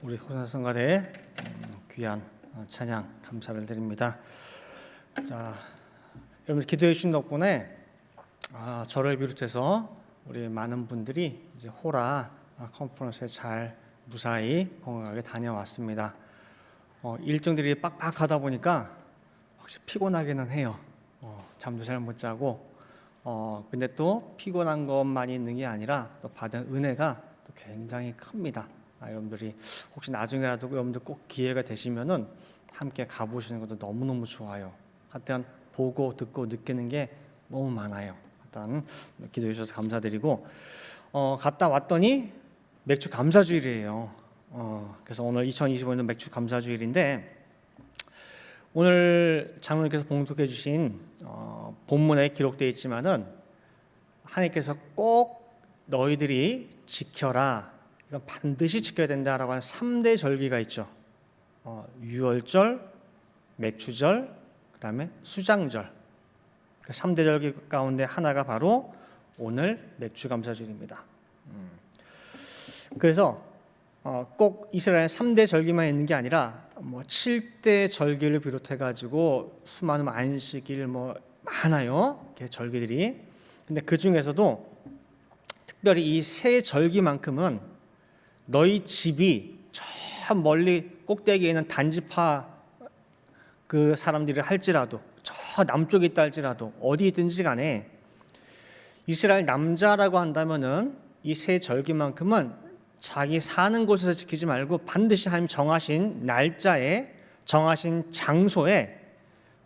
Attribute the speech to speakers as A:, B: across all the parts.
A: 우리 호사성가대 귀한 찬양 감사를 드립니다. 자, 여러분 기도해 주신 덕분에 저를 비롯해서 우리 많은 분들이 이제 호라 컨퍼런스에 잘 무사히 건강하게 다녀왔습니다. 일정들이 빡빡하다 보니까 확실히 피곤하기는 해요. 잠도 잘 못 자고 근데 또 피곤한 것만 있는 게 아니라 또 받은 은혜가 또 굉장히 큽니다. 여러분들이 혹시 나중에라도 여러분들 꼭 기회가 되시면은 함께 가보시는 것도 너무너무 좋아요. 하여튼 보고 듣고 느끼는 게 너무 많아요. 일단 기도해 주셔서 감사드리고 갔다 왔더니 맥주 감사주일이에요. 그래서 오늘 2025년 맥주 감사주일인데 오늘 장로님께서 봉독해 주신 본문에 기록되어 있지만은 하나님께서 꼭 너희들이 지켜라, 이건 반드시 지켜야 된다라고 하는 3대 절기가 있죠. 유월절, 맥주절, 그 다음에 수장절. 그 3대 절기 가운데 하나가 바로 오늘 맥주 감사주일입니다. 그래서 꼭 이스라엘 3대 절기만 있는 게 아니라 7대 절기를 비롯해 가지고 수많은 안식일 많아요. 이렇게 절기들이. 근데 그 중에서도 특별히 이 세 절기만큼은 너희 집이 저 멀리 꼭대기에 있는 단지파 그 사람들이 할지라도 저 남쪽에 있다 할지라도 어디든지 간에 이스라엘 남자라고 한다면은 이 세 절기만큼은 자기 사는 곳에서 지키지 말고 반드시 하나님 정하신 날짜에 정하신 장소에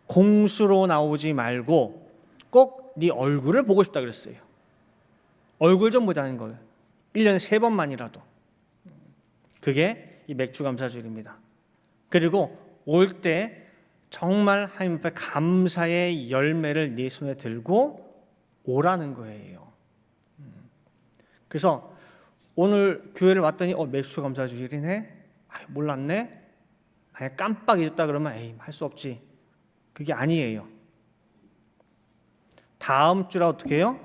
A: 공수로 나오지 말고 꼭 네 얼굴을 보고 싶다 그랬어요. 얼굴 좀 보자는 거예요. 1년에 3번만이라도. 그게 이 맥주 감사주일입니다. 그리고 올 때 정말 하나님 앞에 감사의 열매를 네 손에 들고 오라는 거예요. 그래서 오늘 교회를 왔더니 맥주 감사주일이네? 몰랐네? 아니 깜빡 잊었다 그러면 할 수 없지. 그게 아니에요. 다음 주라 어떻게 해요?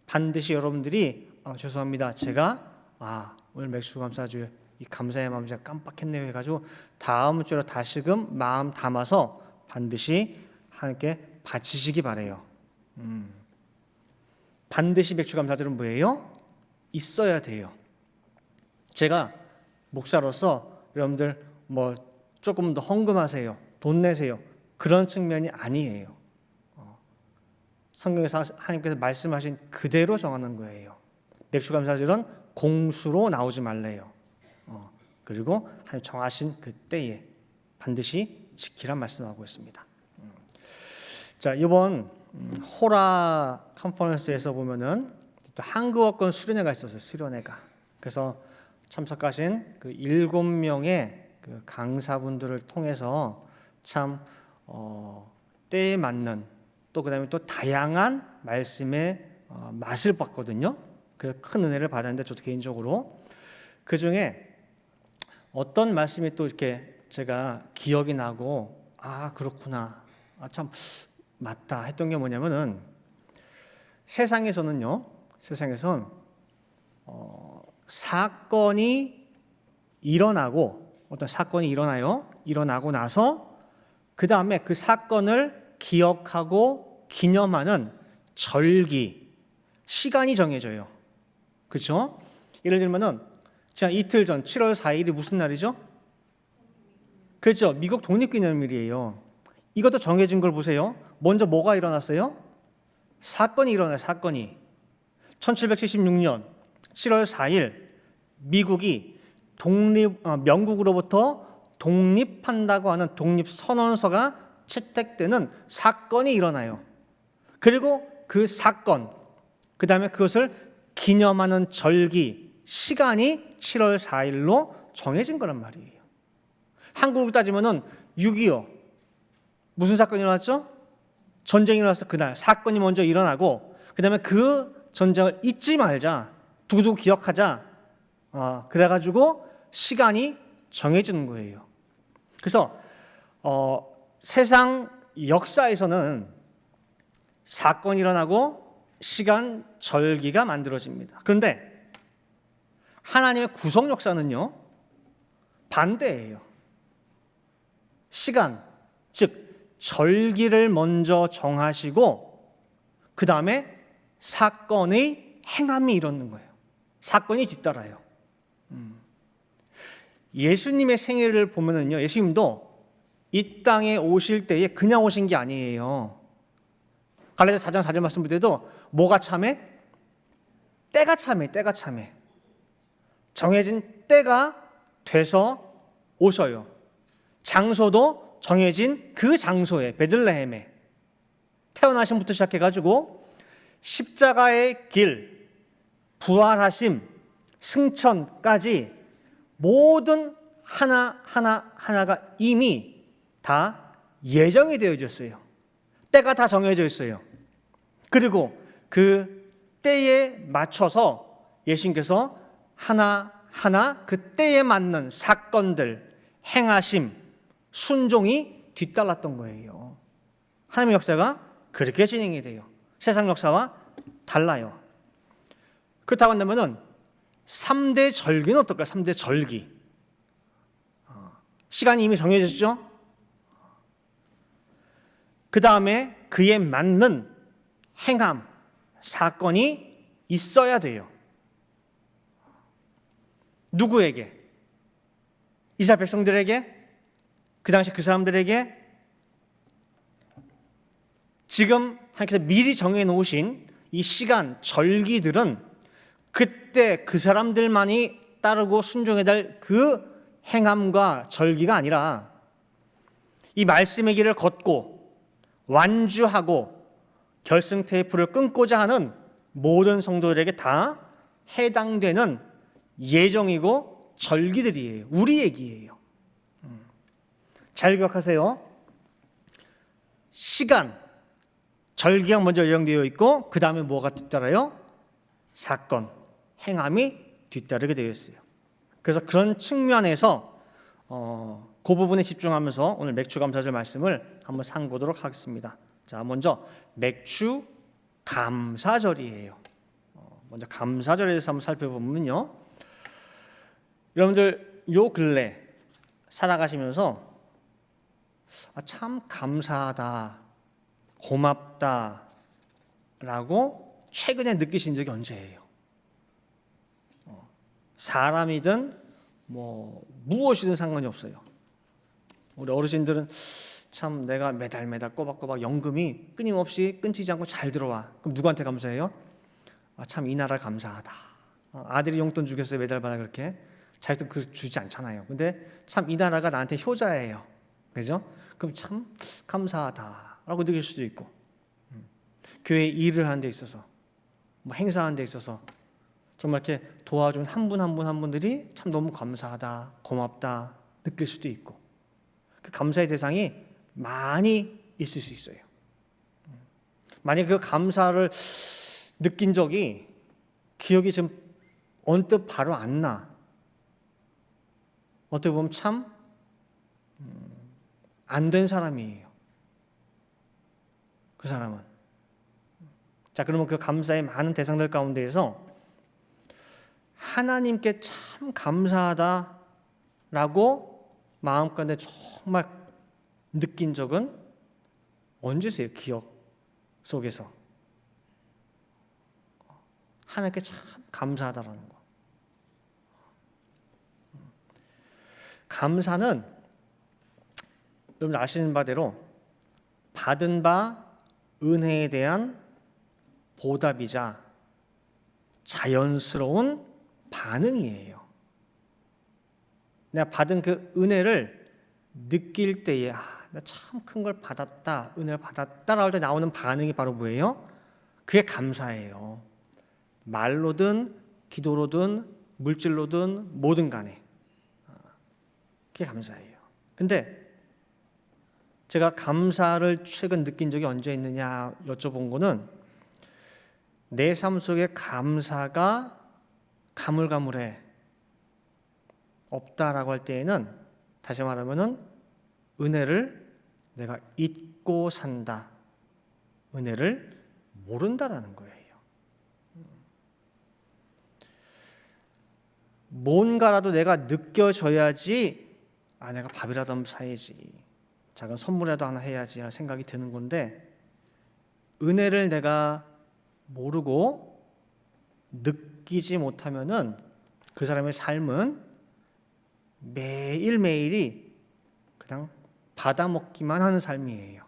A: 반드시 여러분들이 죄송합니다. 제가 오늘 맥주 감사주일 이 감사의 마음 제가 깜빡했네요 해가지고 다음 주로 다시금 마음 담아서 반드시 하나님께 바치시기 바래요. 반드시 맥주 감사주일은 뭐예요? 있어야 돼요. 제가 목사로서 여러분들 조금 더 헌금하세요, 돈 내세요 그런 측면이 아니에요. 성경에서 하나님께서 말씀하신 그대로 정하는 거예요. 맥주 감사주일은 공수로 나오지 말래요. 그리고 하나님 정하신 그 때에 반드시 지키란 말씀하고 있습니다. 자, 이번 호라 컨퍼런스에서 보면은 또 한국어권 수련회가 있었어요. 수련회가. 그래서 참석하신 그 7명의 그 강사분들을 통해서 참 때에 맞는 또 그다음에 또 다양한 말씀의 맛을 봤거든요. 그래서 큰 은혜를 받았는데 저도 개인적으로 그 중에 어떤 말씀이 또 이렇게 제가 기억이 나고 그렇구나, 참 맞다 했던 게 뭐냐면은 세상에선 사건이 일어나고 어떤 사건이 일어나고 나서 그 다음에 그 사건을 기억하고 기념하는 절기, 시간이 정해져요. 그렇죠? 예를 들면은 자, 이틀 전 7월 4일이 무슨 날이죠? 그렇죠. 미국 독립기념일이에요. 이것도 정해진 걸 보세요. 먼저 뭐가 일어났어요? 사건이 일어나요. 사건이 1776년 7월 4일 미국이 영국으로부터 독립한다고 하는 독립선언서가 채택되는 사건이 일어나요. 그리고 그 사건, 그 다음에 그것을 기념하는 절기, 시간이 7월 4일로 정해진 거란 말이에요. 한국으로 따지면은 6.25 무슨 사건이 일어났죠? 전쟁이 일어났어. 그날 사건이 먼저 일어나고 그 다음에 그 전쟁을 잊지 말자, 두고두고 기억하자, 그래가지고 시간이 정해지는 거예요. 그래서 세상 역사에서는 사건이 일어나고 시간 절기가 만들어집니다. 그런데 하나님의 구속 역사는요, 반대예요. 시간, 즉 절기를 먼저 정하시고 그 다음에 사건의 행함이 이루는 거예요. 사건이 뒤따라요. 예수님의 생애를 보면은요, 예수님도 이 땅에 오실 때에 그냥 오신 게 아니에요. 갈라디아서 4장 4절 말씀 볼 때도 뭐가 참해? 때가 참해, 때가 참해. 정해진 때가 돼서 오셔요. 장소도 정해진 그 장소에, 베들레헴에 태어나심부터 시작해가지고 십자가의 길, 부활하심, 승천까지 모든 하나가 이미 다 예정이 되어졌어요. 때가 다 정해져 있어요. 그리고 그 때에 맞춰서 예수님께서 하나하나 그 때에 맞는 사건들, 행하심, 순종이 뒤따랐던 거예요. 하나님의 역사가 그렇게 진행이 돼요. 세상 역사와 달라요. 그렇다고 한다면은 3대 절기는 어떨까요? 3대 절기. 시간이 이미 정해졌죠? 그 다음에 그에 맞는 행함, 사건이 있어야 돼요. 누구에게? 이스라엘 백성들에게? 그 당시 그 사람들에게? 지금 하나님께서 미리 정해놓으신 이 시간, 절기들은 그때 그 사람들만이 따르고 순종해야 될 그 행함과 절기가 아니라 이 말씀의 길을 걷고 완주하고 결승 테이프를 끊고자 하는 모든 성도들에게 다 해당되는 예정이고 절기들이에요. 우리 얘기예요. 잘 기억하세요. 시간, 절기가 먼저 예정되어 있고 그 다음에 뭐가 뒤따라요? 사건, 행함이 뒤따르게 되어 있어요. 그래서 그런 측면에서 그 부분에 집중하면서 오늘 맥주 감사절 말씀을 한번 상고도록 하겠습니다. 자, 먼저 맥주 감사절이에요. 먼저 감사절에 대해서 한번 살펴보면요. 여러분들 요 근래 살아가시면서 참 감사하다, 고맙다라고 최근에 느끼신 적이 언제예요? 사람이든 뭐 무엇이든 상관이 없어요. 우리 어르신들은 참 내가 매달 꼬박꼬박 연금이 끊임없이 끊기지 않고 잘 들어와. 그럼 누구한테 감사해요? 참 이 나라 감사하다. 아들이 용돈 주겠어요 매달마다 그렇게. 자기도 그 주지 않잖아요. 근데 참 이 나라가 나한테 효자예요. 그죠? 그럼 참 감사하다라고 느낄 수도 있고, 교회 일을 하는 데 있어서, 뭐 행사하는 데 있어서 정말 이렇게 도와준 한 분 한 분들이 참 너무 감사하다, 고맙다 느낄 수도 있고, 그 감사의 대상이 많이 있을 수 있어요. 만약 그 감사를 느낀 적이 기억이 지금 언뜻 바로 안 나. 어떻게 보면 참 안 된 사람이에요. 그 사람은. 자, 그러면 그 감사의 많은 대상들 가운데에서 하나님께 참 감사하다라고 마음가운데 정말 느낀 적은 언제세요? 기억 속에서. 하나님께 참 감사하다라는 거. 감사는 여러분 아시는 바대로 받은 바 은혜에 대한 보답이자 자연스러운 반응이에요. 내가 받은 그 은혜를 느낄 때에 나 참 큰 걸 받았다, 은혜를 받았다라고 할 때 나오는 반응이 바로 뭐예요? 그게 감사예요. 말로든 기도로든 물질로든 뭐든 간에 그게 감사예요. 근데 제가 감사를 최근 느낀 적이 언제 있느냐 여쭤본 거는, 내 삶 속에 감사가 가물가물해 없다라고 할 때에는, 다시 말하면은 은혜를 내가 잊고 산다, 은혜를 모른다라는 거예요. 뭔가라도 내가 느껴져야지 내가 밥이라도 한번 사야지, 작은 선물이라도 하나 해야지 하는 생각이 드는 건데, 은혜를 내가 모르고 느끼지 못하면은 그 사람의 삶은 매일매일이 그냥 받아먹기만 하는 삶이에요.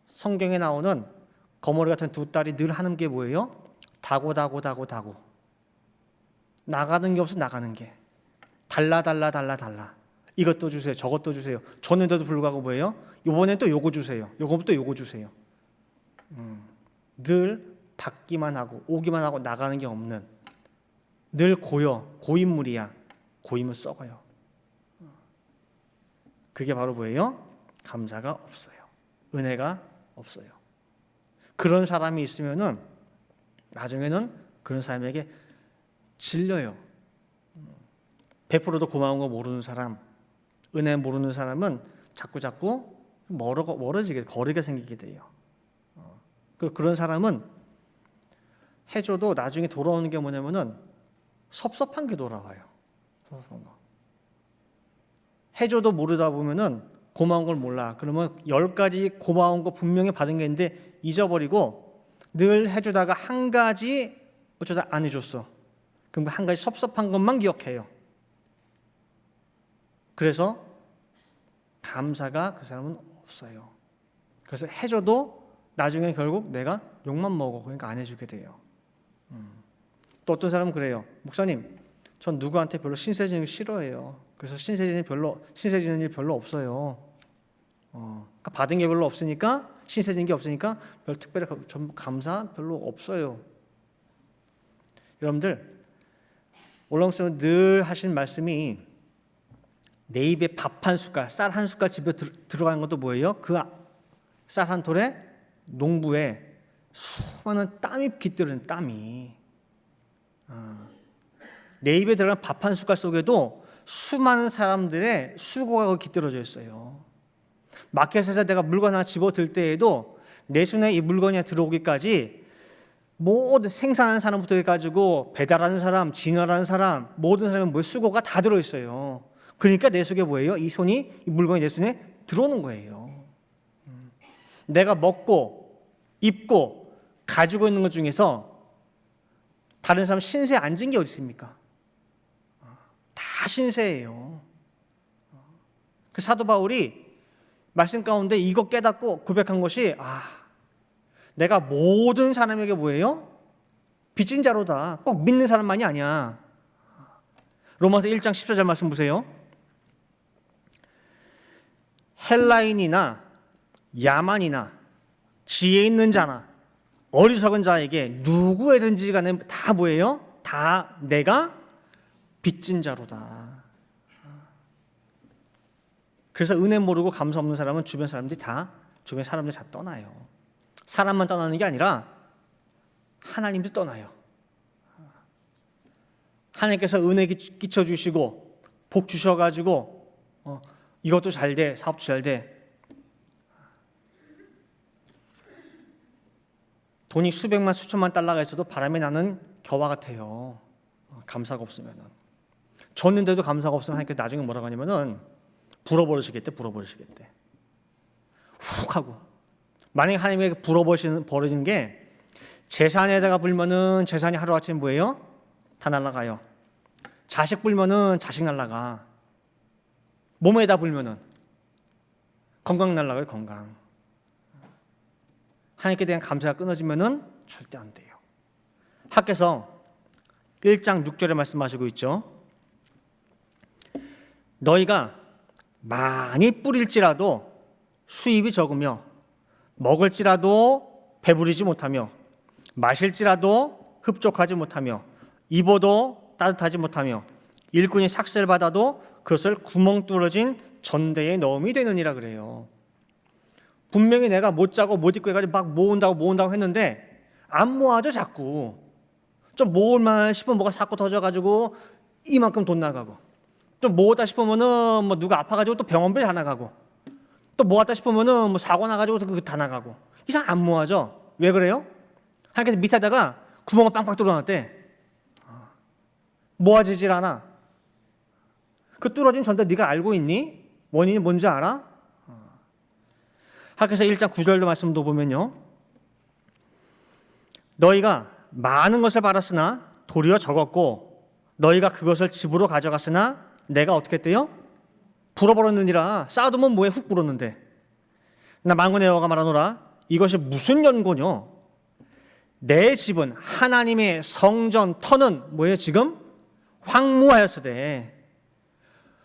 A: 성경에 나오는 거머리 같은 두 딸이 늘 하는 게 뭐예요? 다고. 나가는 게 없어, 나가는 게. 달라. 이것도 주세요, 저것도 주세요. 줬는데도 불구하고 뭐예요? 이번엔 또 요거 주세요. 요거부터 요거 주세요. 늘 받기만 하고 오기만 하고 나가는 게 없는, 늘 고인물이야. 고이면 썩어요. 그게 바로 뭐예요? 감사가 없어요. 은혜가 없어요. 그런 사람이 있으면은 나중에는 그런 사람에게 질려요. 100%도 고마운 거 모르는 사람, 은혜 모르는 사람은 자꾸 멀어지게, 거리가 생기게 돼요. 그런 사람은 해줘도 나중에 돌아오는 게 뭐냐면은 섭섭한 게 돌아와요. 해줘도 모르다 보면은 고마운 걸 몰라. 그러면 10가지 고마운 거 분명히 받은 게 있는데 잊어버리고, 늘 해주다가 한 가지 어쩌다 안 해줬어. 그럼 한 가지 섭섭한 것만 기억해요. 그래서 감사가 그 사람은 없어요. 그래서 해줘도 나중에 결국 내가 욕만 먹어. 그러니까 안 해주게 돼요. 또 어떤 사람은 그래요. 목사님, 전 누구한테 별로 신세지는 거 싫어해요. 그래서 신세지는 일 별로 없어요. 그러니까 받은 게 별로 없으니까, 신세지는 게 없으니까 별 특별히 감사 별로 없어요. 여러분들, 올라오시면 늘 하신 말씀이, 내 입에 밥 한 숟갈, 쌀 한 숟갈 집에 들어가는 것도 뭐예요? 그 쌀 한 톨에 농부에 수많은 땀이 깃드는 땀이. 내 입에 들어간 밥 한 숟갈 속에도 수많은 사람들의 수고가 깃들어져 있어요. 마켓에서 내가 물건 하나 집어들 때에도 내 손에 이 물건이 들어오기까지 모든 생산하는 사람부터 해가지고 배달하는 사람, 진열하는 사람, 모든 사람의 뭐 수고가 다 들어있어요. 그러니까 내 속에 뭐예요? 이 물건이 내 손에 들어오는 거예요. 내가 먹고 입고 가지고 있는 것 중에서 다른 사람 신세에 앉은 게 어디 있습니까? 다 신세예요. 그 사도 바울이 말씀 가운데 이거 깨닫고 고백한 것이, 내가 모든 사람에게 뭐예요? 빚진 자로다. 꼭 믿는 사람만이 아니야. 로마서 1장 14절 말씀 보세요. 헬라인이나 야만이나 지혜 있는 자나 어리석은 자에게 누구에든지 간에 다 뭐예요? 다 내가 빚진 자로다. 그래서 은혜 모르고 감사 없는 사람은 주변 사람들이 다 떠나요. 사람만 떠나는 게 아니라 하나님도 떠나요. 하나님께서 은혜 끼쳐주시고 복 주셔가지고 이것도 잘 돼, 사업도 잘 돼. 돈이 수백만 수천만 달러가 있어도 바람에 나는 겨와 같아요. 감사가 없으면은. 줬는데도 감사가 없으면 하니까 나중에 뭐라고 하냐면은 불어버리시겠대. 훅 하고. 만약에 하나님에게 불어버리는 게 재산에다가 불면은 재산이 하루아침에 뭐예요? 다 날아가요. 자식 불면은 자식 날아가. 몸에다 불면은 건강 날아가요. 건강. 하나님께 대한 감사가 끊어지면은 절대 안 돼요. 하께서 1장 6절에 말씀하시고 있죠. 너희가 많이 뿌릴지라도 수입이 적으며 먹을지라도 배부르지 못하며 마실지라도 흡족하지 못하며 입어도 따뜻하지 못하며 일꾼이 삭슬 받아도 그것을 구멍 뚫어진 전대에 넣음이 되느니라 그래요. 분명히 내가 못 자고 못 입고 해가지고 막 모은다고 했는데 안 모아져. 자꾸 좀 모을만 싶으면 뭐가 자꾸 터져가지고 이만큼 돈 나가고, 좀 모았다 싶으면은 뭐 누가 아파가지고 또 병원비 다 나가고, 또 모았다 싶으면은 뭐 사고 나가지고 또 그거 다 나가고, 이상 안 모아져. 왜 그래요? 하나님께서 밑에다가 구멍을 빵빵 뚫어놨대. 모아지질 않아. 그 뚫어진 전대 네가 알고 있니? 원인이 뭔지 알아? 학교에서 1장 9절도 말씀도 보면요. 너희가 많은 것을 받았으나 도리어 적었고 너희가 그것을 집으로 가져갔으나 내가 어떻게 했대요? 불어버렸느니라. 쌓아두면 뭐해? 훅 불었는데. 나 만군의 여호와가 말하노라. 이것이 무슨 연고뇨? 내 집은 하나님의 성전 터는 뭐예요? 지금 황무하였으되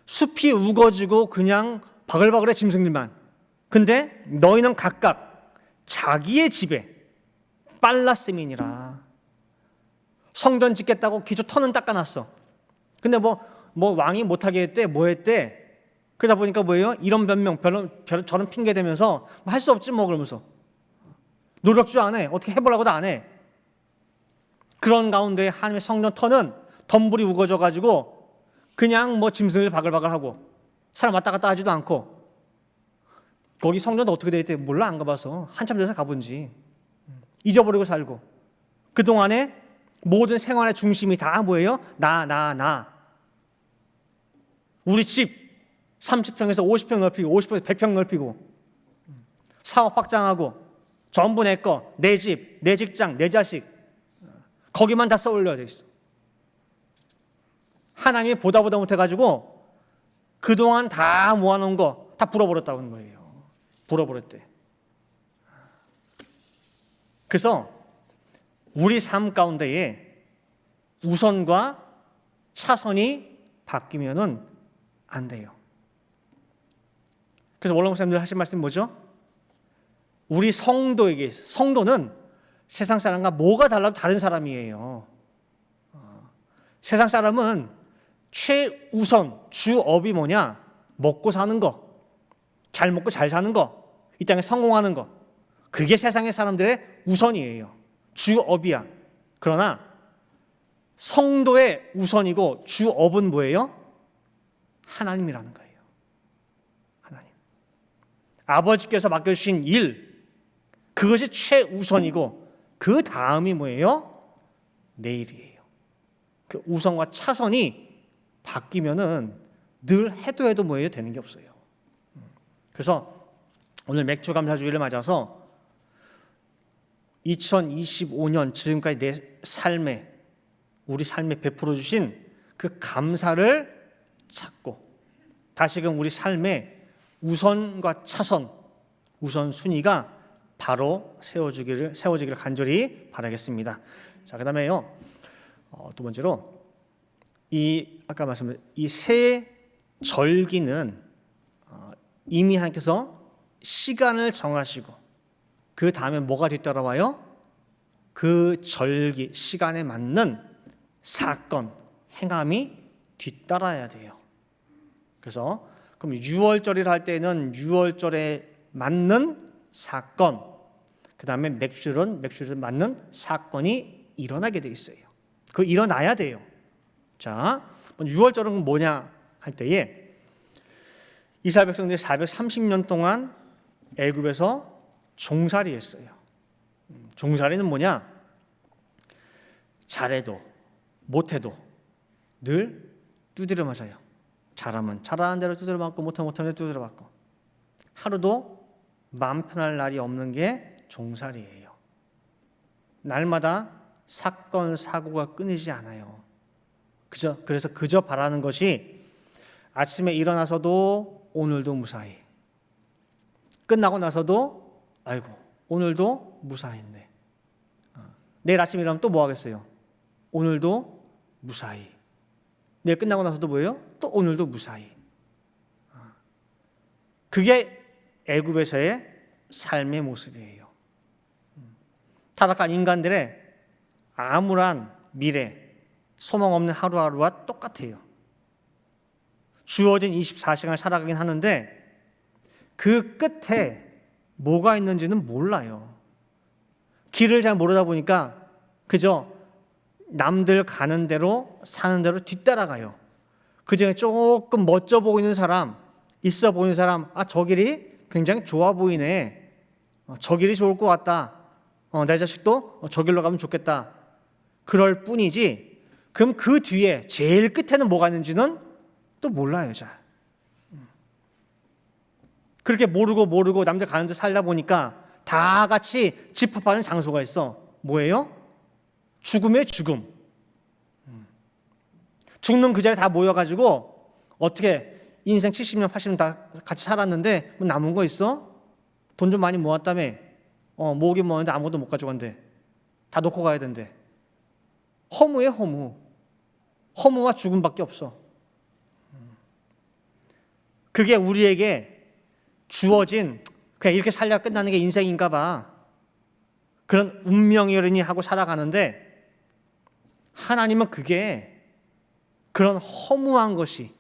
A: 숲이 우거지고 그냥 바글바글해 짐승들만. 근데 너희는 각각 자기의 집에 빨랐음이니라. 성전 짓겠다고 기초 터는 닦아놨어. 근데 뭐 왕이 못하게 했대, 뭐 했대. 그러다 보니까 뭐예요? 이런 변명, 저런 핑계 대면서 할 수 없지 뭐 그러면서 노력도 안 해. 어떻게 해보려고도 안 해. 그런 가운데 하나님의 성전 터는 덤불이 우거져가지고 그냥 뭐 짐승을 바글바글하고 사람 왔다 갔다 하지도 않고. 거기 성전도 어떻게 돼 있대? 몰라, 안 가봐서. 한참 돼서 가본지. 잊어버리고 살고. 그동안에 모든 생활의 중심이 다 뭐예요? 나. 우리 집 30평에서 50평 넓히고 50평에서 100평 넓히고 사업 확장하고 전부 내 거, 내 집, 내 직장, 내 자식 거기만 다 써올려져 있어. 하나님이 보다 못해가지고 그동안 다 모아놓은 거 다 불어버렸다는 거예요. 불어버렸대. 그래서 우리 삶 가운데에 우선과 차선이 바뀌면은 안 돼요. 그래서 원로 목사님들 하신 말씀이 뭐죠? 우리 성도는 세상 사람과 뭐가 달라도 다른 사람이에요. 세상 사람은 최우선 주업이 뭐냐? 먹고 사는 거, 잘 먹고 잘 사는 거, 이 땅에 성공하는 거. 그게 세상의 사람들의 우선이에요. 주업이야. 그러나 성도의 우선이고 주업은 뭐예요? 하나님이라는 거예요. 하나님. 아버지께서 맡겨주신 일, 그것이 최우선이고 그 다음이 뭐예요? 내 일이에요. 그 우선과 차선이 바뀌면은 늘 해도 뭐예요? 되는 게 없어요. 그래서 오늘 맥주 감사주의를 맞아서 2025년 지금까지 내 삶에, 우리 삶에 베풀어 주신 그 감사를 찾고 다시금 우리 삶의 우선과 차선, 우선순위가 바로 세워지기를 간절히 바라겠습니다. 자, 그다음에요. 두 번째로 아까 말씀드린 이 새 절기는 이미 하나님께서 시간을 정하시고 그 다음에 뭐가 뒤따라와요? 그 절기 시간에 맞는 사건, 행함이 뒤따라야 돼요. 그래서 그럼 6월절이라 할 때는 6월절에 맞는 사건, 그 다음에 맥주를 맞는 사건이 일어나게 돼 있어요. 그 일어나야 돼요. 자, 6월절은 뭐냐 할 때에 이스라엘 백성들이 430년 동안 애굽에서 종살이했어요. 종살이는 뭐냐? 잘해도 못해도 늘 두드려 맞아요. 잘하면 잘하는 대로 두드려 맞고 못하면 못하는 대로 두드려 맞고 하루도 마음 편할 날이 없는 게 종살이에요. 날마다 사건 사고가 끊이지 않아요. 그래서 그저 바라는 것이 아침에 일어나서도 오늘도 무사히, 끝나고 나서도 아이고 오늘도 무사히인데 내일 아침에 일어나면 또 뭐 하겠어요? 오늘도 무사히. 내일 끝나고 나서도 뭐예요? 또 오늘도 무사히. 그게 애굽에서의 삶의 모습이에요. 타락한 인간들의 암울한 미래, 소망 없는 하루하루와 똑같아요. 주어진 24시간을 살아가긴 하는데 그 끝에 뭐가 있는지는 몰라요. 길을 잘 모르다 보니까 그저 남들 가는 대로 사는 대로 뒤따라가요. 그중에 조금 멋져 보이는 사람, 있어 보이는 사람, 저 길이 굉장히 좋아 보이네. 저 길이 좋을 것 같다. 내 자식도 저 길로 가면 좋겠다. 그럴 뿐이지 그럼 그 뒤에 제일 끝에는 뭐가 있는지는 또 몰라요, 잘. 그렇게 모르고 남들 가는 데 살다 보니까 다 같이 집합하는 장소가 있어. 뭐예요? 죽음의 죽음. 죽는 그 자리에 다 모여가지고 어떻게 인생 70년, 80년 다 같이 살았는데 뭐 남은 거 있어? 돈 좀 많이 모았다며? 모으긴 모았는데 아무것도 못 가져간대. 다 놓고 가야 된대. 허무예요, 허무. 허무와 죽음밖에 없어. 그게 우리에게 주어진 그냥 이렇게 살려 끝나는 게 인생인가 봐. 그런 운명이려니 하고 살아가는데 하나님은 그게 그런 허무한 것이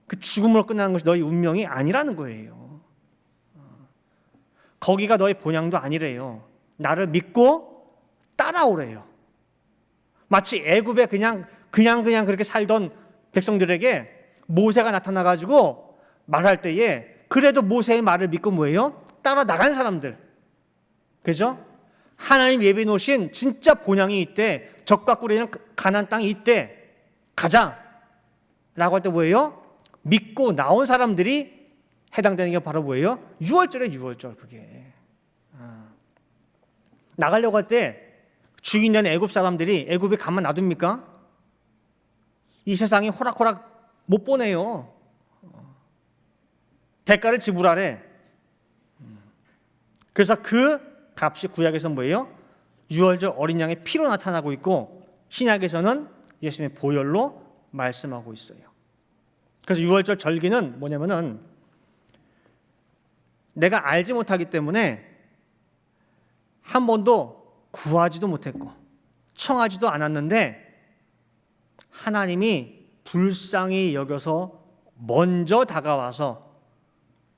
A: 그 죽음으로 끝나는 것이 너희 운명이 아니라는 거예요. 거기가 너희 본향도 아니래요. 나를 믿고 따라오래요. 마치 애굽에 그냥 그렇게 살던 백성들에게 모세가 나타나가지고 말할 때에 그래도 모세의 말을 믿고 뭐예요? 따라 나간 사람들. 그죠? 하나님 예비 놓으신 진짜 본향이 있대. 적과 꿀이 가나안 땅이 있대. 가자. 라고 할 때 뭐예요? 믿고 나온 사람들이 해당되는 게 바로 뭐예요? 6월절에 6월절 그게. 나가려고 할 때 주인된 애굽 사람들이 애굽에 가만 놔둡니까? 이 세상이 호락호락 못 보내요. 대가를 지불하래. 그래서 그 값이 구약에서 뭐예요? 6월절 어린 양의 피로 나타나고 있고 신약에서는 예수님의 보혈로 말씀하고 있어요. 그래서 6월절 절기는 뭐냐면은 내가 알지 못하기 때문에 한 번도 구하지도 못했고 청하지도 않았는데 하나님이 불쌍히 여겨서 먼저 다가와서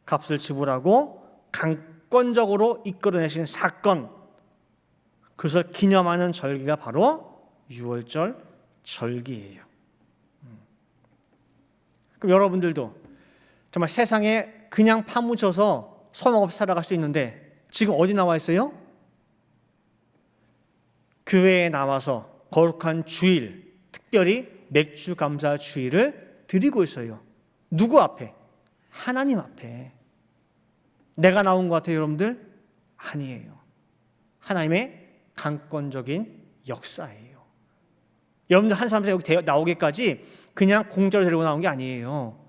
A: 값을 지불하고 강권적으로 이끌어내신 사건, 그것을 기념하는 절기가 바로 6월절 절기예요. 그럼 여러분들도 정말 세상에 그냥 파묻혀서 소용없이 살아갈 수 있는데 지금 어디 나와 있어요? 교회에 나와서 거룩한 주일, 특별히 맥주 감사 주일을 드리고 있어요. 누구 앞에? 하나님 앞에. 내가 나온 것 같아요, 여러분들? 아니에요. 하나님의 강권적인 역사예요. 여러분들 한 사람이 여기 나오기까지 그냥 공짜로 데리고 나온 게 아니에요.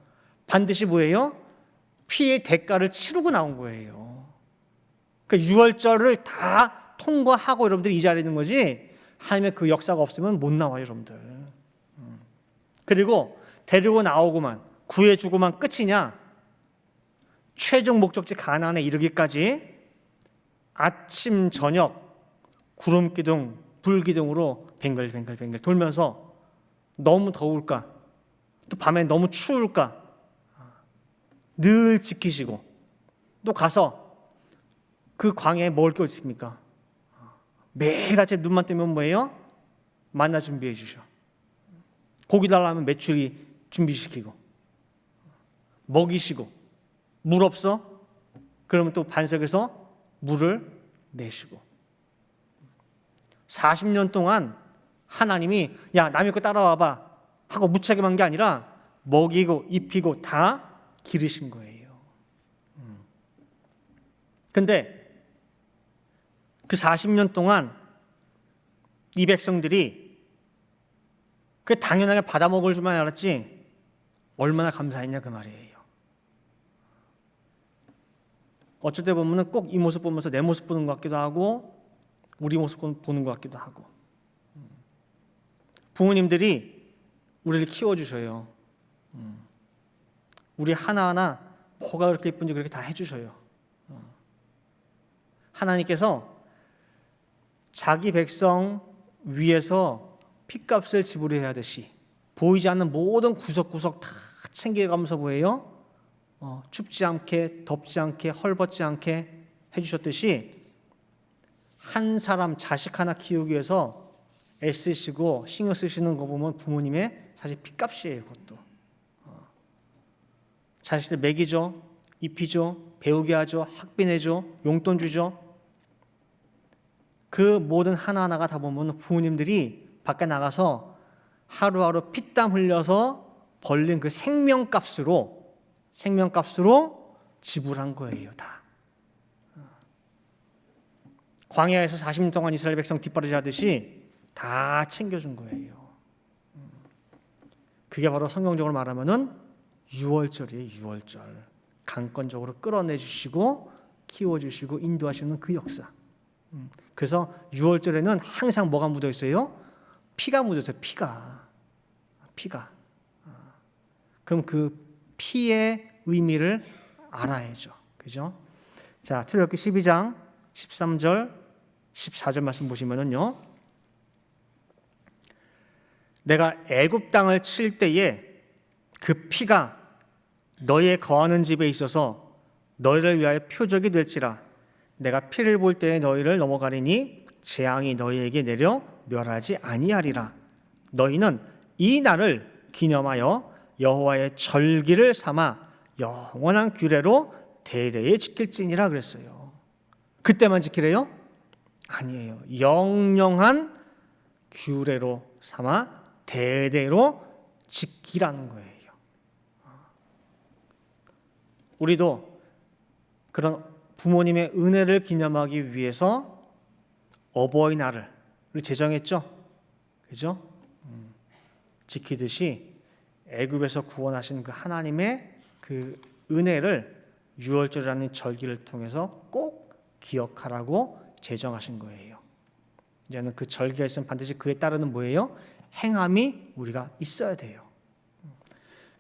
A: 반드시 뭐예요? 피의 대가를 치르고 나온 거예요. 그러니까 6월절을 다 통과하고 여러분들이 이 자리에 있는 거지 하나님의 그 역사가 없으면 못 나와요, 여러분들. 그리고 데리고 나오고만 구해주고만 끝이냐? 최종 목적지 가나안에 이르기까지 아침 저녁 구름 기둥 불 기둥으로 뱅글뱅글 돌면서 너무 더울까 또 밤에 너무 추울까 늘 지키시고 또 가서 그 광야에 먹을 게 있습니까? 매일 아침 눈만 뜨면 뭐예요? 만나 준비해 주셔. 고기 달라면 메추리 준비시키고 먹이시고 물 없어? 그러면 또 반석에서 물을 내시고 40년 동안 하나님이 야, 나 믿고 따라와봐 하고 무책임한 게 아니라 먹이고 입히고 다 기르신 거예요. 근데 그 40년 동안 이 백성들이 그 당연하게 받아먹을 줄만 알았지 얼마나 감사했냐 그 말이에요. 어쩔 때 보면 꼭 이 모습 보면서 내 모습 보는 것 같기도 하고 우리 모습 보는 것 같기도 하고 부모님들이 우리를 키워주셔요. 우리 하나하나 뭐가 그렇게 예쁜지 그렇게 다 해주셔요. 하나님께서 자기 백성 위해서 핏값을 지불해야 하듯이 보이지 않는 모든 구석구석 다 챙겨가면서 뭐예요? 춥지 않게 덥지 않게 헐벗지 않게 해주셨듯이 한 사람 자식 하나 키우기 위해서 애쓰시고 신경 쓰시는 거 보면 부모님의 사실 핏값이에요. 그것도 자식들 먹이죠, 입히죠, 배우게 하죠, 학비 내죠, 용돈 주죠. 그 모든 하나하나가 다 보면 부모님들이 밖에 나가서 하루하루 피땀 흘려서 벌린 그 생명값으로 지불한 거예요. 다. 광야에서 40년 동안 이스라엘 백성 뒷바라지 하듯이 다 챙겨준 거예요. 그게 바로 성경적으로 말하면은 유월절이에요. 유월절. 강권적으로 끌어내 주시고 키워주시고 인도하시는 그 역사. 그래서 유월절에는 항상 뭐가 묻어 있어요? 피가 묻어 있어요. 피가. 그럼 그 피의 의미를 알아야죠. 그죠? 자, 출애굽기 12장 13절 14절 말씀 보시면은요. 내가 애굽 땅을 칠 때에 그 피가 너희의 거하는 집에 있어서 너희를 위하여 표적이 될지라. 내가 피를 볼 때에 너희를 넘어가리니 재앙이 너희에게 내려 멸하지 아니하리라. 너희는 이 날을 기념하여 여호와의 절기를 삼아 영원한 규례로 대대에 지킬지니라 그랬어요. 그때만 지키래요? 아니에요. 영영한 규례로 삼아 대대로 지키라는 거예요. 우리도 그런 부모님의 은혜를 기념하기 위해서 어버이날을 제정했죠. 그죠? 지키듯이 애굽에서 구원하신 그 하나님의 그 은혜를 유월절이라는 절기를 통해서 꼭 기억하라고 제정하신 거예요. 이제는 그 절기가 있으면 반드시 그에 따르는 뭐예요? 행함이 우리가 있어야 돼요.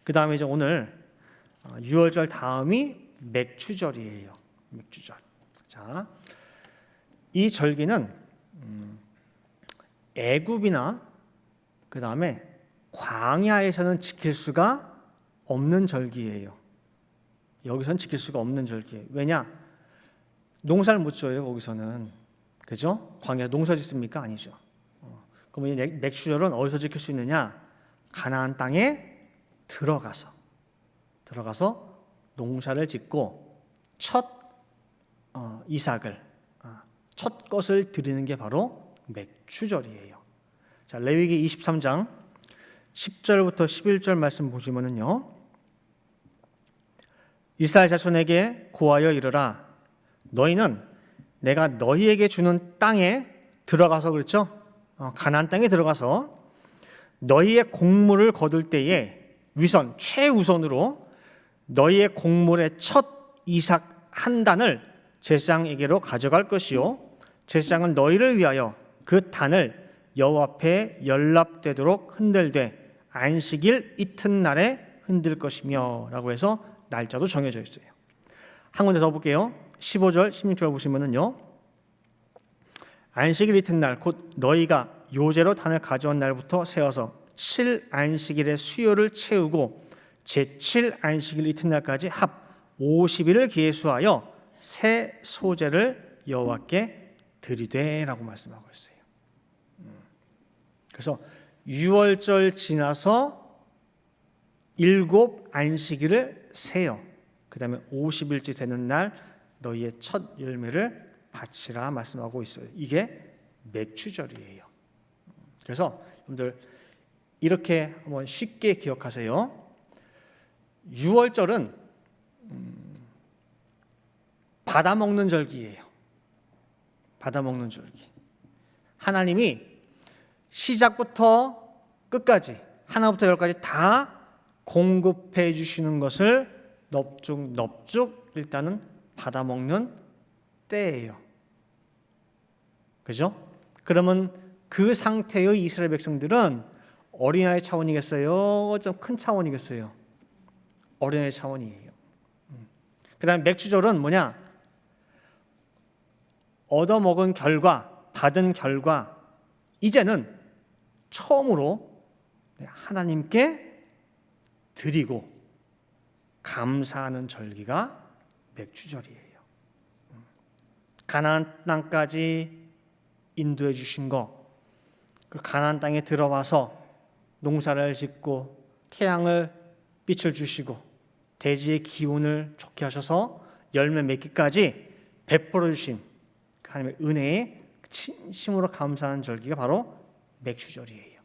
A: 그 다음에 이제 오늘 유월절 다음이 맥추절이에요. 맥추절. 자, 이 절기는 애굽이나 그 다음에 광야에서는 지킬 수가 없는 절기예요. 여기서는 지킬 수가 없는 절기예요. 왜냐? 농사를 못 져요. 거기서는. 그죠? 광야 농사 짓습니까? 아니죠. 그럼 이 맥추절은 어디서 지킬 수 있느냐? 가나안 땅에 들어가서 농사를 짓고 첫 이삭을 첫 것을 드리는 게 바로 맥추절이에요. 자, 레위기 23장 10절부터 11절 말씀 보시면은요. 이스라엘 자손에게 고하여 이르라. 너희는 내가 너희에게 주는 땅에 들어가서 그렇죠? 가나안 땅에 들어가서 너희의 곡물을 거둘 때에 최우선으로 너희의 곡물의 첫 이삭 한 단을 제사장에게로 가져갈 것이요 제사장은 너희를 위하여 그 단을 여호와 앞에 연납되도록 흔들되 안식일 이튿날에 흔들 것이며 라고 해서 날짜도 정해져 있어요. 한 군데 더 볼게요. 15절 16절 보시면은요. 안식일 이튿날 곧 너희가 요제로 단을 가져온 날부터 세어서 7안식일의 수요를 채우고 제7 안식일 이튿날까지 합 50일을 계수하여 새 소제를 여호와께 드리되라고 말씀하고 있어요. 그래서 6월절 지나서 7 안식일을 세요. 그 다음에 50일째 되는 날 너희의 첫 열매를 바치라 말씀하고 있어요. 이게 맥추절이에요. 그래서 여러분들 이렇게 한번 쉽게 기억하세요. 6월절은 받아먹는 절기예요. 받아먹는 절기. 하나님이 시작부터 끝까지 하나부터 열까지 다 공급해 주시는 것을 넙죽 일단은 받아먹는 때예요. 그죠? 그러면 그 상태의 이스라엘 백성들은 어린아이 차원이겠어요? 좀 큰 차원이겠어요? 어린아이 차원이에요. 그 다음에 맥추절은 뭐냐? 얻어먹은 결과, 받은 결과, 이제는 처음으로 하나님께 드리고 감사하는 절기가 맥추절이에요. 가나안 땅까지 인도해 주신 거, 그 가나안 땅에 들어와서 농사를 짓고 태양을 빛을 주시고 대지의 기운을 좋게 하셔서 열매 맺기까지 베풀어 주신 하나님의 은혜에 진심으로 감사하는 절기가 바로 맥추절이에요.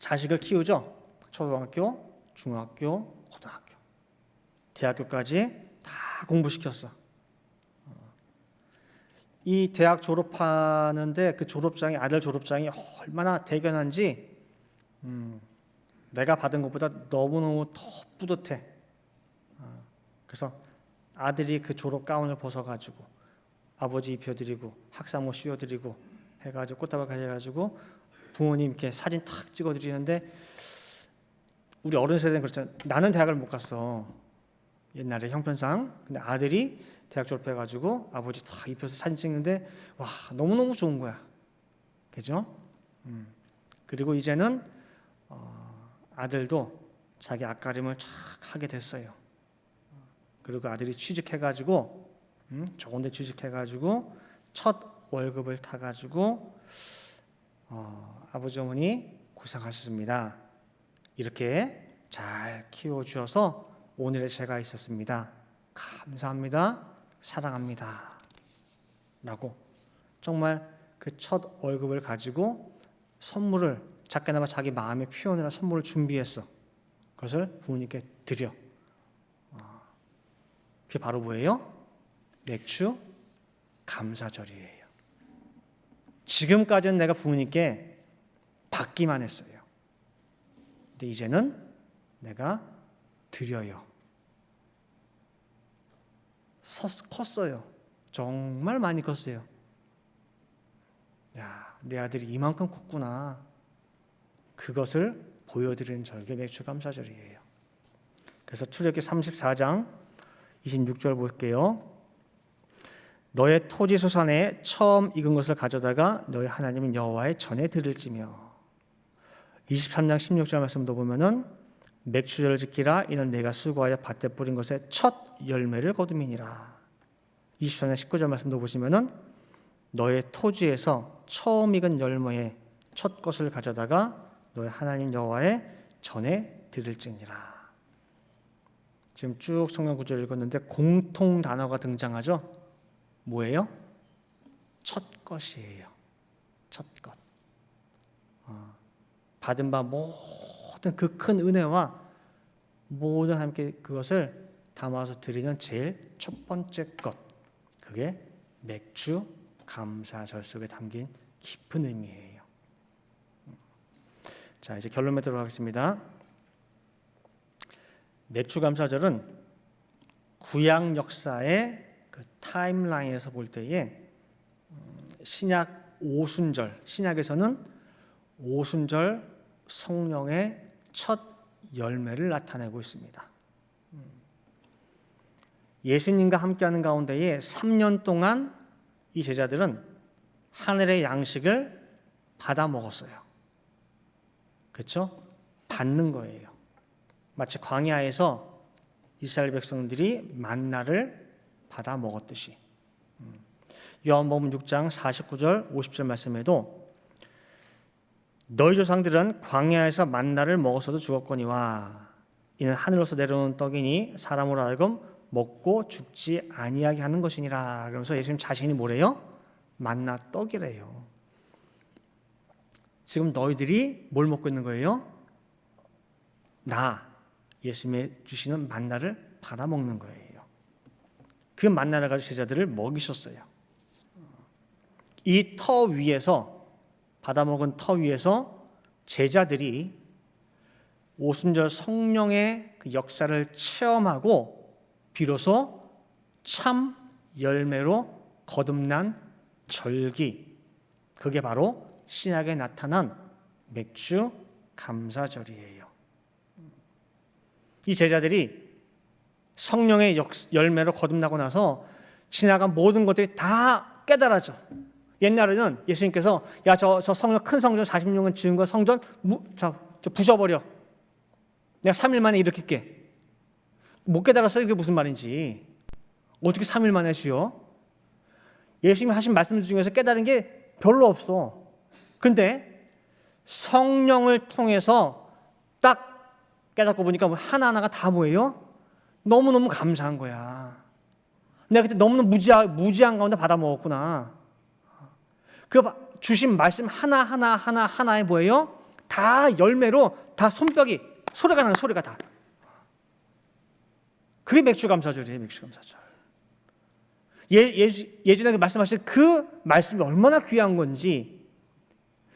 A: 자식을 키우죠. 초등학교, 중학교, 고등학교, 대학교까지 다 공부시켰어. 이 대학 졸업하는데 그 졸업장이, 아들 졸업장이 얼마나 대견한지 내가 받은 것보다 너무너무 더 뿌듯해. 그래서 아들이 그 졸업 가운을 벗어가지고 아버지 입혀드리고 학사모 씌워드리고 해가지고 꽃다발 가져가지고 부모님 이렇게 사진 탁 찍어드리는데, 우리 어른 세대는 그렇잖아. 나는 대학을 못 갔어, 옛날에 형편상. 근데 아들이 대학 졸업해가지고 아버지 탁 입혀서 사진 찍는데 와, 너무너무 좋은 거야. 그죠? 그리고 이제는 아들도 자기 앞가림을 쫙 하게 됐어요. 그리고 아들이 취직해가지고 좋은데 취직해가지고 첫 월급을 타가지고 아버지 어머니 고생하셨습니다. 이렇게 잘 키워주셔서 오늘의 제가 있었습니다. 감사합니다. 사랑합니다. 라고 정말 그 첫 월급을 가지고 선물을, 작게나마 자기 마음의 표현이나 선물을 준비했어. 그것을 부모님께 드려. 그게 바로 뭐예요? 맥주 감사절이에요. 지금까지는 내가 부모님께 받기만 했어요. 근데 이제는 내가 드려요. 컸어요. 정말 많이 컸어요. 야, 내 아들이 이만큼 컸구나. 그것을 보여드리는 절기 맥주 감사절이에요. 그래서 출애굽기 34장 26절 볼게요. 너의 토지 소산에 처음 익은 것을 가져다가 너의 하나님 여호와의 전에 드릴지며. 23장 16절 말씀도 보면은 맥주절을 지키라. 이는 내가 수고하여 밭에 뿌린 것의 첫 열매를 거둠이니라. 23장 19절 말씀도 보시면은 너의 토지에서 처음 익은 열매의 첫 것을 가져다가 너의 하나님 여호와의 전에 드릴지니라. 지금 쭉 성경 구절 읽었는데 공통 단어가 등장하죠. 뭐예요? 첫 것이에요. 첫 것. 받은 바 모든 그 큰 은혜와 모든 함께 그것을 담아서 드리는 제일 첫 번째 것. 그게 맥주 감사절 속에 담긴 깊은 의미예요. 자, 이제 결론 맺도록 하겠습니다. 맥주 감사절은 구약 역사의 그 타임라인에서 볼 때에 신약 오순절, 신약에서는 오순절 성령의 첫 열매를 나타내고 있습니다. 예수님과 함께하는 가운데에 3년 동안 이 제자들은 하늘의 양식을 받아 먹었어요. 그렇죠? 받는 거예요. 마치 광야에서 이스라엘 백성들이 만나를 받아 먹었듯이. 요한복음 6장 49절 50절 말씀에도 너희 조상들은 광야에서 만나를 먹었어도 죽었거니와 이는 하늘로서 내려오는 떡이니 사람으로 하여금 먹고 죽지 아니하게 하는 것이니라. 그러면서 예수님 자신이 뭐래요? 만나 떡이래요. 지금 너희들이 뭘 먹고 있는 거예요? 예수님이 주시는 만나를 받아 먹는 거예요. 그 만나를 가지고 제자들을 먹이셨어요. 이 터 위에서, 받아 먹은 터 위에서 제자들이 오순절 성령의 그 역사를 체험하고 비로소 참 열매로 거듭난 절기, 그게 바로 신약에 나타난 맥주 감사절이에요. 이 제자들이 성령의 열매로 거듭나고 나서 지나간 모든 것들이 다 깨달아져. 옛날에는 예수님께서 저 성전, 큰 성전 46년 지은 거 성전 저 부숴버려. 내가 3일 만에 일으킬게. 못 깨달았어요. 이게 무슨 말인지. 어떻게 3일 만에 지어? 예수님이 하신 말씀 중에서 깨달은 게 별로 없어. 그런데 성령을 통해서 딱 깨닫고 보니까 하나하나가 다 뭐예요? 너무너무 감사한 거야. 내가 그때 너무너무 무지한 가운데 받아 먹었구나. 그 주신 말씀 하나하나에 뭐예요? 다 열매로 다 손뼉이 소리가 나는 소리가 다. 그게 맥주감사절이에요. 맥주감사절. 예전에 말씀하신 그 말씀이 얼마나 귀한 건지,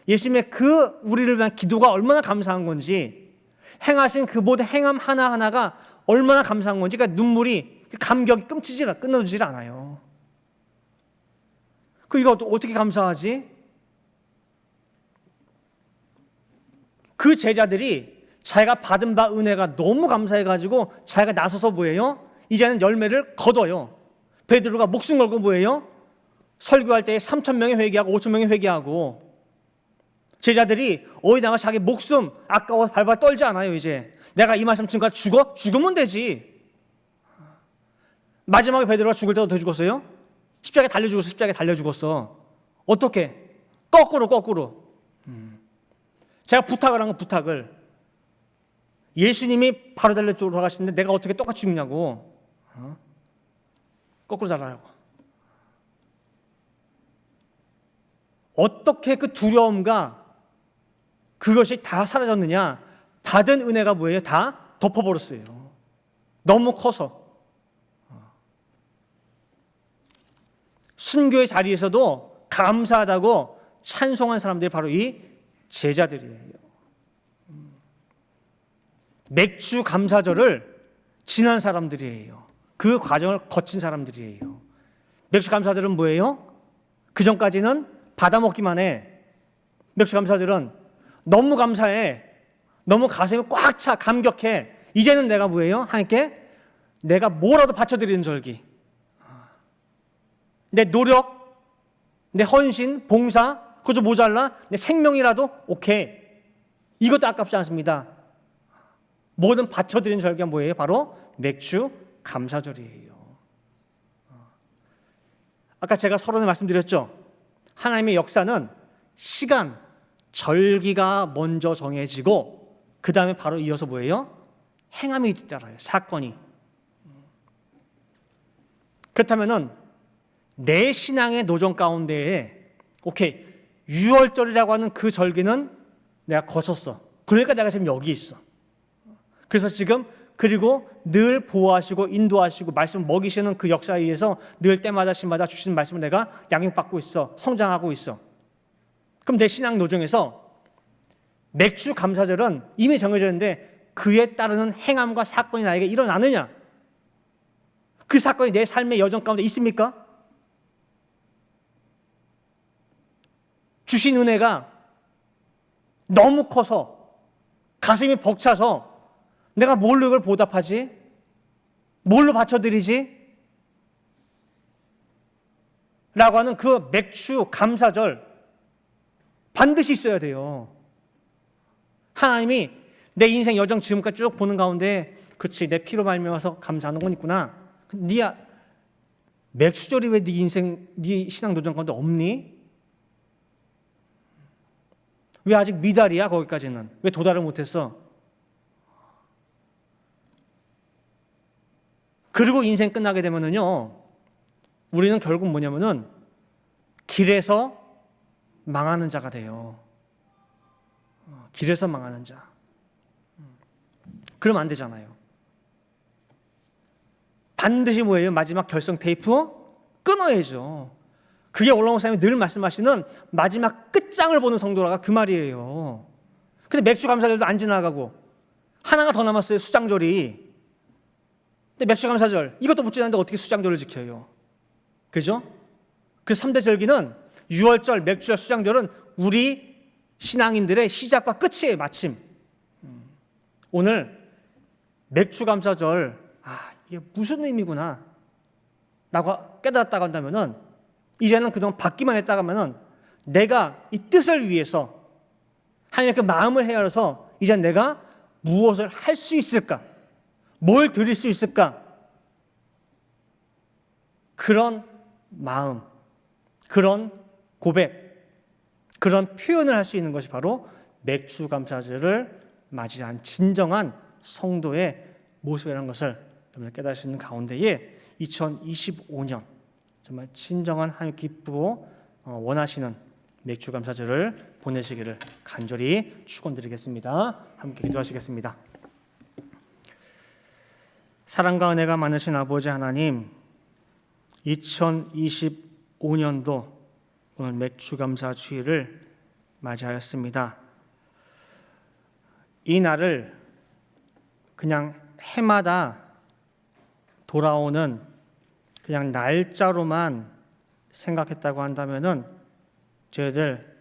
A: 예수님의 그 우리를 위한 기도가 얼마나 감사한 건지, 행하신 그 모든 행함 하나하나가 얼마나 감사한 건지, 그러니까 눈물이, 감격이 끊어지질 않아요. 이거 어떻게 감사하지? 그 제자들이 자기가 받은 바 은혜가 너무 감사해가지고 자기가 나서서 뭐예요? 이제는 열매를 거둬요. 베드로가 목숨 걸고 뭐예요? 설교할 때 3,000명이 회개하고 5,000명이 회개하고, 제자들이 어디다가 자기 목숨 아까워서 발발 떨지 않아요. 이제 내가 이 말씀 지금까지 죽으면 되지. 마지막에 베드로가 죽을 때도 더 죽었어요? 십자가에 달려 죽었어. 어떻게? 거꾸로. 제가 부탁을 한 건 부탁을. 예수님이 바로 달려 돌아가시는데 내가 어떻게 똑같이 죽냐고. 거꾸로 달라고. 어떻게 그 두려움과 그것이 다 사라졌느냐? 받은 은혜가 뭐예요? 다 덮어버렸어요. 너무 커서. 순교의 자리에서도 감사하다고 찬송한 사람들이 바로 이 제자들이에요. 맥주 감사절을 지난 사람들이에요. 그 과정을 거친 사람들이에요. 맥주 감사절은 뭐예요? 그 전까지는 받아먹기만 해. 맥주 감사절은 너무 감사해. 너무 가슴이 꽉 차, 감격해. 이제는 내가 뭐예요? 하나님께 내가 뭐라도 바쳐드리는 절기. 내 노력, 내 헌신, 봉사, 그거 좀 모자라. 내 생명이라도 오케이. 이것도 아깝지 않습니다. 모든 바쳐드리는 절기가 뭐예요? 바로 맥주 감사절이에요. 아까 제가 서론에 말씀드렸죠. 하나님의 역사는 시간, 절기가 먼저 정해지고 그 다음에 바로 이어서 뭐예요? 행함이 따라요. 사건이. 그렇다면은 내 신앙의 노정 가운데에 오케이, 유월절이라고 하는 그 절기는 내가 거쳤어. 그러니까 내가 지금 여기 있어. 그래서 지금 그리고 늘 보호하시고 인도하시고 말씀 먹이시는 그 역사에 의해서 늘 때마다 시마다 주시는 말씀을 내가 양육받고 있어. 성장하고 있어. 그럼 내 신앙 노정에서 맥주 감사절은 이미 정해져 있는데 그에 따르는 행함과 사건이 나에게 일어나느냐? 그 사건이 내 삶의 여정 가운데 있습니까? 주신 은혜가 너무 커서 가슴이 벅차서 내가 뭘로 이걸 보답하지? 뭘로 바쳐드리지? 라고 하는 그 맥주 감사절 반드시 있어야 돼요. 하나님이 내 인생 여정 지금까지 쭉 보는 가운데 그렇지, 내 피로 말미암아서 감사하는 건 있구나. 네야 맥주절이 왜 네 인생, 네 신앙 도전 가운데 없니? 왜 아직 미달이야? 거기까지는 왜 도달을 못했어? 그리고 인생 끝나게 되면은요, 우리는 결국 뭐냐면은 길에서 망하는 자가 돼요. 길에서 망하는 자. 그러면 안 되잖아요. 반드시 뭐예요? 마지막 결성 테이프 끊어야죠. 그게 올라온 목사님이 늘 말씀하시는 마지막 끝장을 보는 성도라가 그 말이에요. 근데 맥주 감사절도 안 지나가고 하나가 더 남았어요. 수장절이. 근데 맥주 감사절 이것도 못 지났는데 어떻게 수장절을 지켜요? 그죠? 그 3대 절기는 유월절, 맥주절, 수장절은 우리 신앙인들의 시작과 끝이에요. 마침. 오늘 맥주 감사절, 이게 무슨 의미구나 라고 깨달았다고 한다면은, 이제는 그동안 받기만 했다고 하면은 내가 이 뜻을 위해서 하나님의 그 마음을 헤아려서 이제 내가 무엇을 할 수 있을까? 뭘 드릴 수 있을까? 그런 마음, 그런 고백, 그런 표현을 할 수 있는 것이 바로 맥주 감사절을 맞이한 진정한 성도의 모습이라는 것을 여러분들 깨달으시는 가운데에 2025년 정말 진정한 하나님 기쁘고 원하시는 맥주 감사절을 보내시기를 간절히 축원드리겠습니다. 함께 기도하시겠습니다. 사랑과 은혜가 많으신 아버지 하나님, 2025년도 오늘 맥주감사 주일을 맞이하였습니다. 이 날을 그냥 해마다 돌아오는 그냥 날짜로만 생각했다고 한다면은 저희들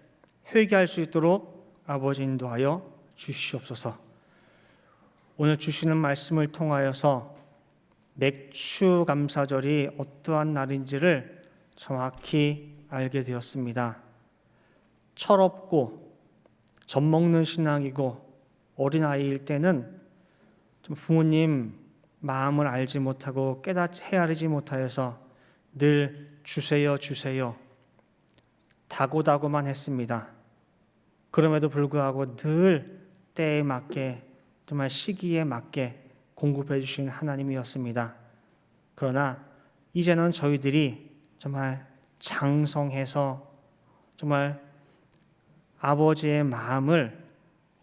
A: 회개할 수 있도록 아버지 인도하여 주시옵소서. 오늘 주시는 말씀을 통하여서 맥주감사절이 어떠한 날인지를 정확히 알게 되었습니다. 철없고 젖먹는 신앙이고 어린아이일 때는 좀 부모님 마음을 알지 못하고 헤아리지 못하여서 늘 주세요 주세요 다고다고만 했습니다. 그럼에도 불구하고 늘 때에 맞게 정말 시기에 맞게 공급해 주신 하나님이었습니다. 그러나 이제는 저희들이 정말 장성해서 정말 아버지의 마음을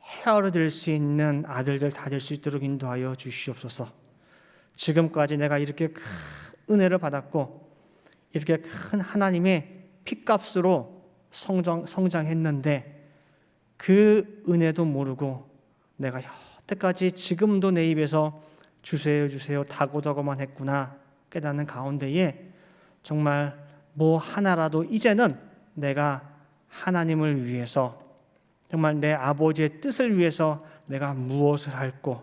A: 헤아려드릴 수 있는 아들들 다 될 수 있도록 인도하여 주시옵소서. 지금까지 내가 이렇게 큰 은혜를 받았고 이렇게 큰 하나님의 핏값으로 성장했는데 그 은혜도 모르고 내가 여태까지 지금도 내 입에서 주세요 주세요 다고다고만 했구나 깨닫는 가운데에 정말 뭐 하나라도 이제는 내가 하나님을 위해서 정말 내 아버지의 뜻을 위해서 내가 무엇을 할고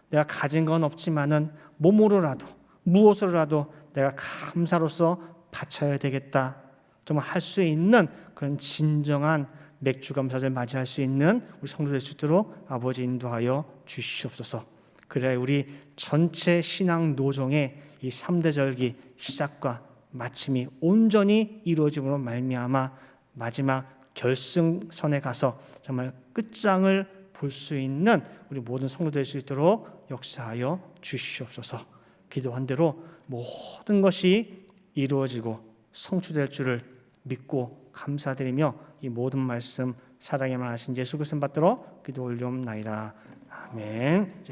A: 내가 가진 건 없지만은 몸으로라도 무엇으로라도 내가 감사로서 바쳐야 되겠다. 정말 할 수 있는 그런 진정한 맥주감사절 맞이할 수 있는 우리 성도 될 수 있도록 아버지 인도하여 주시옵소서. 그래야 우리 전체 신앙 노정의 이 3대 절기 시작과 마침이 온전히 이루어짐으로 말미암아 마지막 결승선에 가서 정말 끝장을 볼 수 있는 우리 모든 성도 될 수 있도록 역사하여 주시옵소서. 기도한 대로 모든 것이 이루어지고 성취될 줄을 믿고 감사드리며 이 모든 말씀 사랑에만 하신 예수 그리스도 받들어 기도 올리옵나이다. 아멘.